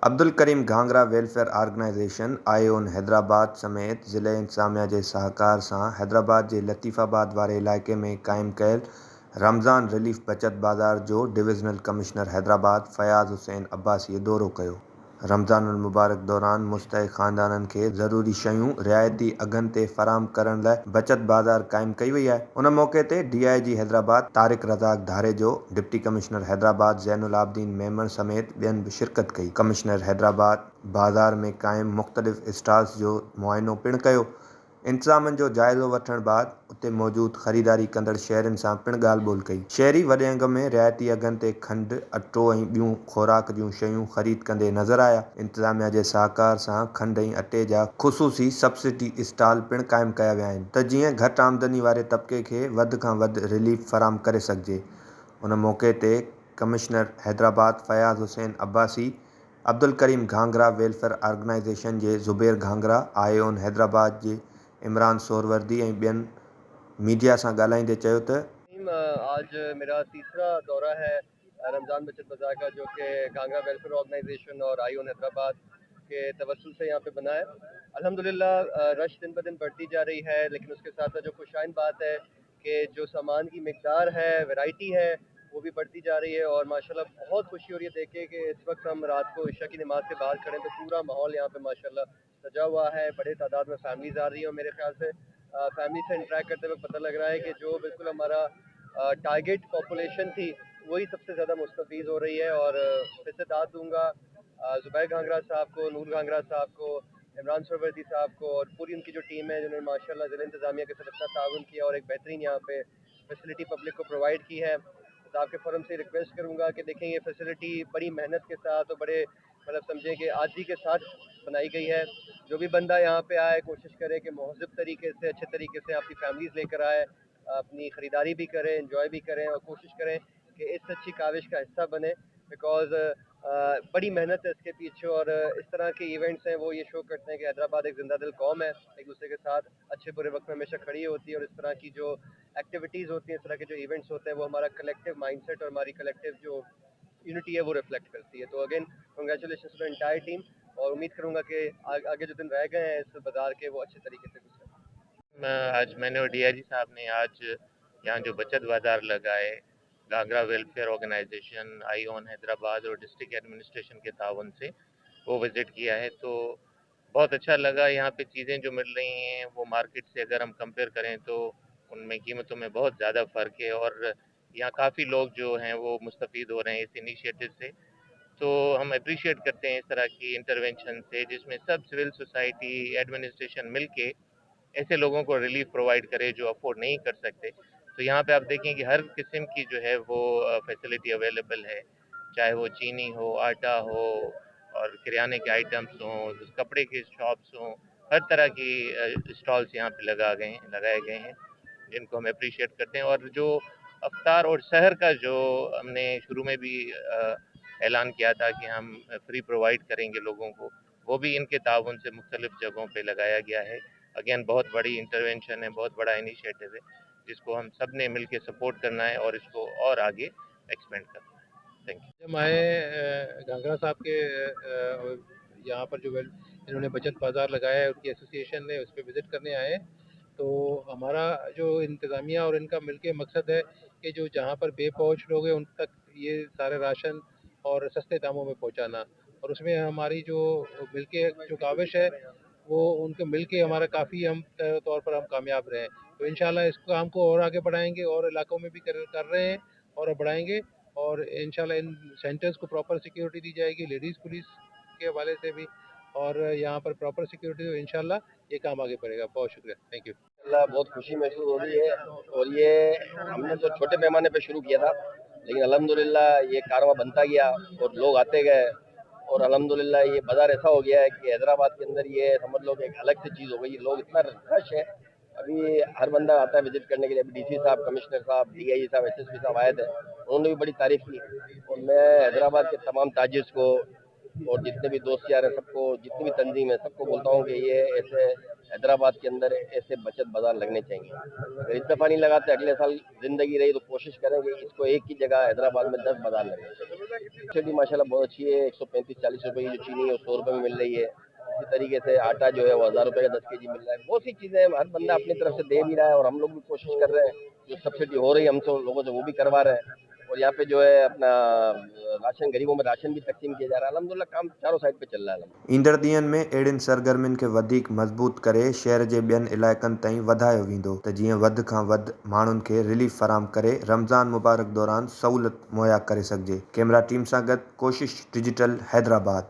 Abdul Karim घांगरा welfare organisation ion Hyderabad समेत ज़िले इंतज़ामिया जे सहकार सां हैदराबाद जे लतीफ़ाबाद वारे इलाइक़े में क़ाइमु कयल रमज़ान रिलीफ बचत बाज़ार जो डिविज़नल कमिश्नर हैदराबाद फ़याज़ हुसैन अब्बासीअ दौरो कयो। रमज़ानुल मुबारक दौरान मुस्तहिक़ ख़ानदाननि खे ज़रूरी शयूं रिआयती अघनि ते फ़राहम करण लाइ बचत बाज़ार क़ाइमु कई वई आहे। उन मौक़े ते DIG Hyderabad Tariq Razzaq Dharejo, deputy commissioner Hyderabad Zainul Abidin Memon समेत ॿियनि बि शिरकत कई। कमिश्नर हैदराबाद बाज़ार में क़ाइमु मुख़्तलिफ़ स्टॉल्स जो मुआइनो पिणु कयो। इंतज़ामनि जो जाइज़ो वठण बैदि उते मौजूदु ख़रीदारी कंदड़ शहरियुनि सां पिणु ॻाल्हि ॿोल्हि कई। शहरी वॾे अघ में रिआयती अघनि ते खंडु, अटो ऐं ॿियूं ख़ोराक जूं शयूं ख़रीद कंदे नज़र आया। इंतज़ामिया जे सहकार सां खंडु ऐं अटे जा ख़ुसूसी सब्सिडी स्टॉल पिणु क़ाइमु कया विया आहिनि त जीअं घटि आमदनी वारे तबिके खे वधि खां वधि रिलीफ फ़राहम करे सघिजे। उन मौक़े ते commissioner Hyderabad Fayaz Hussain Abbasi, Abdul Karim घांगरा welfare organisation जे ज़ुबैर घांगरा, आयोन हैदराबाद जे इमरान सोहरवर्दी ऐं ॿियनि मीडिया सां ॻाल्हाईंदे चयो त आज मेरा तीसरा दौरा है रमज़ान बचत बाज़ार का, जो कि घांगरा वेलफेयर ऑर्गेनाइजेशन और आयोन हैदराबाद के तवस्सुल से यहाँ पे बना है। अल्हम्दुलिल्लाह रश दिन ब दिन बढ़ती जा रही है, लेकिन उसके साथ साथ जो खुशाइन बात है कि जो सामान की मिकदार है, वैरायटी है, वो भी बढ़ती जा रही है। और माशाल्लाह बहुत खुशी हो रही है देख के कि इस वक्त हम रात को इशा की नमाज के बाद खड़े हैं तो पूरा माहौल यहाँ पे माशाल्लाह सजा हुआ है। बड़े तादाद में फैमिलीज आ रही है और मेरे ख्याल से फैमिली से इंटरेक्ट करते हुए पता लग रहा है कि जो बिल्कुल हमारा टारगेट पॉपुलेशन थी वही सबसे ज़्यादा मुस्तफ़ीज़ हो रही है। और फिर से दाद दूंगा ज़ुबैर घांगरा साहब को, नूर घांगरा साहब को, इमरान सरवर्दी साहब को और पूरी उनकी जो टीम है जिन्होंने माशाल्लाह ज़िला इंतज़ामिया के साथ अच्छा ताउन किया और एक बेहतरीन यहाँ पे फैसिलिटी पब्लिक को प्रोवाइड की है। तो आपके फ़ोरम से रिक्वेस्ट करूँगा कि देखें ये फैसिलिटी बड़ी मेहनत के साथ और बड़े मतलब समझें कि आजी के साथ बनाई गई है। जो भी बंदा यहाँ पे आए कोशिश करे कि महज़ब तरीके से, अच्छे तरीके से अपनी फैमिलीज़ लेकर आए, अपनी ख़रीदारी भी करें, इंजॉय भी करें और कोशिश करें कि इस अच्छी काविश का हिस्सा बने। बिकॉज़ बड़ी मेहनत है इसके पीछे और इस तरह के इवेंट्स हैं वो ये शो करते हैं कि हैदराबाद एक जिंदा दिल कौम है, एक दूसरे के साथ अच्छे बुरे वक्त में हमेशा खड़ी होती है। और इस तरह की जो एक्टिविटीज़ होती हैं, इस तरह के जो इवेंट्स होते हैं, वो हमारा कलेक्टिव माइंडसेट और हमारी कलेक्टिव जो यूनिटी है वो रिफ्लेक्ट करती है। तो again congratulation to the entire team और उम्मीद करूँगा कि आगे जो दिन रह गए हैं इस बाज़ार के वो अच्छे तरीके से गुजरें। आज मैंने और DIG साहब ने आज यहाँ जो बचत बाज़ार लगा है घाघरा वेलफेयर ऑर्गेनाइजेशन, आईओन हैदराबाद और डिस्ट्रिक्ट एडमिनिस्ट्रेशन के ताउन से वो विज़िट किया है, तो बहुत अच्छा लगा। यहाँ पे चीज़ें जो मिल रही हैं वो मार्केट से अगर हम कंपेयर करें तो उनमें कीमतों में बहुत ज़्यादा फ़र्क है और यहाँ काफ़ी लोग जो हैं वो मुस्तफ़ीद हो रहे हैं इस इनिशिएटिव से। तो हम अप्रिशिएट करते हैं इस तरह की इंटरवेंशन से, जिसमें सब सिविल सोसाइटी, एडमिनिस्ट्रेशन मिल के ऐसे लोगों को रिलीफ प्रोवाइड करे जो अफोर्ड नहीं कर सकते। तो यहाँ पे आप देखें कि हर किस्म की जो है वो फैसिलिटी अवेलेबल है, चाहे वो चीनी हो, आटा हो और किराने के आइटम्स हों, कपड़े के शॉप्स हों, हर तरह की स्टॉल्स यहाँ पे लगाए गए हैं जिनको हम अप्रिशिएट करते हैं। और जो अफ्तार और शहर का जो हमने शुरू में भी ऐलान किया था कि हम फ्री प्रोवाइड करेंगे लोगों को, वो भी इनके ताउन से मुख्तलिफ जगहों पे लगाया गया है। अगेन बहुत बड़ी इंटरवेंशन है, बहुत बड़ा इनिशिएटिव है जिसको हम सब ने मिल के सपोर्ट करना है और इसको और आगे एक्सपेंड करना है। Thank you. जब आए घाघरा साहब के यहाँ पर जो इन्होंने बचत बाज़ार लगाया है उनकी एसोसिएशन ने उस पर विज़िट करने आए। तो हमारा जो इंतज़ामिया और इनका मिलके मकसद है कि जो जहाँ पर बेपहुँच लोग हैं उन तक ये सारे राशन और सस्ते दामों में पहुँचाना, और उसमें हमारी जो मिलके जो काविश है वो उनके मिलके हमारा काफ़ी हम तौर पर हम कामयाब रहे। तो इंशाल्लाह इस काम को और आगे बढ़ाएंगे और इलाकों में भी कर रहे हैं और बढ़ाएंगे। और इंशाल्लाह इन सेंटर्स को प्रॉपर सिक्योरिटी दी जाएगी, लेडीज़ पुलिस के हवाले से भी, और यहाँ पर प्रॉपर सिक्योरिटी, तो इंशाल्लाह ये काम आगे बढ़ेगा। बहुत शुक्रिया, थैंक यू। अल्लाह बहुत खुशी महसूस हो रही है और ये हमने तो छोटे पैमाने पे शुरू किया था, लेकिन अल्हम्दुलिल्लाह ये कारवां बनता गया और लोग आते गए और अल्हम्दुलिल्लाह ये बाज़ार ऐसा हो गया है कि हैदराबाद के अंदर ये समझ लो कि एक अलग सी चीज़ हो गई। लोग इतना रश है, अभी हर बंदा आता है विजिट करने के लिए। अभी DC साहब, कमिश्नर साहब, DIG साहब, SSP साहब आए थे, उन्होंने भी बड़ी तारीफ़ की। और मैं हैदराबाद के तमाम ताजिर्स को और जितने भी दोस्त यार हैं सबको, जितनी भी तंजीम है सबको बोलता हूँ कि ये ऐसे हैदराबाद के अंदर ऐसे बचत बाज़ार लगने चाहिए। अगर इस दफ़ा नहीं लगाते अगले साल ज़िंदगी रही तो कोशिश करेंगे इसको एक ही जगह हैदराबाद में 10 बाज़ार लगने चाहिए। सब्सिडी माशाल्लाह बहुत अच्छी है। 135-40 रुपए की जो चीनी है वो 100 रुपए में मिल रही है। इसी तरीके से आटा जो है वो 1000 रुपए का 10 केजी मिल रहा है। बहुत सी चीजें हर बंदा अपनी तरफ से दे भी रहा है और हम लोग भी कोशिश कर रहे हैं, जो सब्सिडी हो रही है हमसे लोगों से वो भी करवा रहे हैं। और यहाँ पे जो है अपना राशन, गरीबों में राशन भी तकसीम किया जा रहा है। अल्हम्दुलिल्लाह काम चारों साइड पे चल रहा है। ईंदड़ ॾींहनि में अहिड़ियुनि सरगर्मियुनि खे वधीक मज़बूत करे शहर जे ॿियनि इलाइक़नि ताईं वधायो वेंदो त जीअं वधि खां वधि माण्हुनि खे रिलीफ फराहम करे रमज़ान मुबारक दौरान सहूलियत मुहैया करे सघिजे। कैमरा टीम सां गॾु कोशिश डिजिटल, हैदराबाद।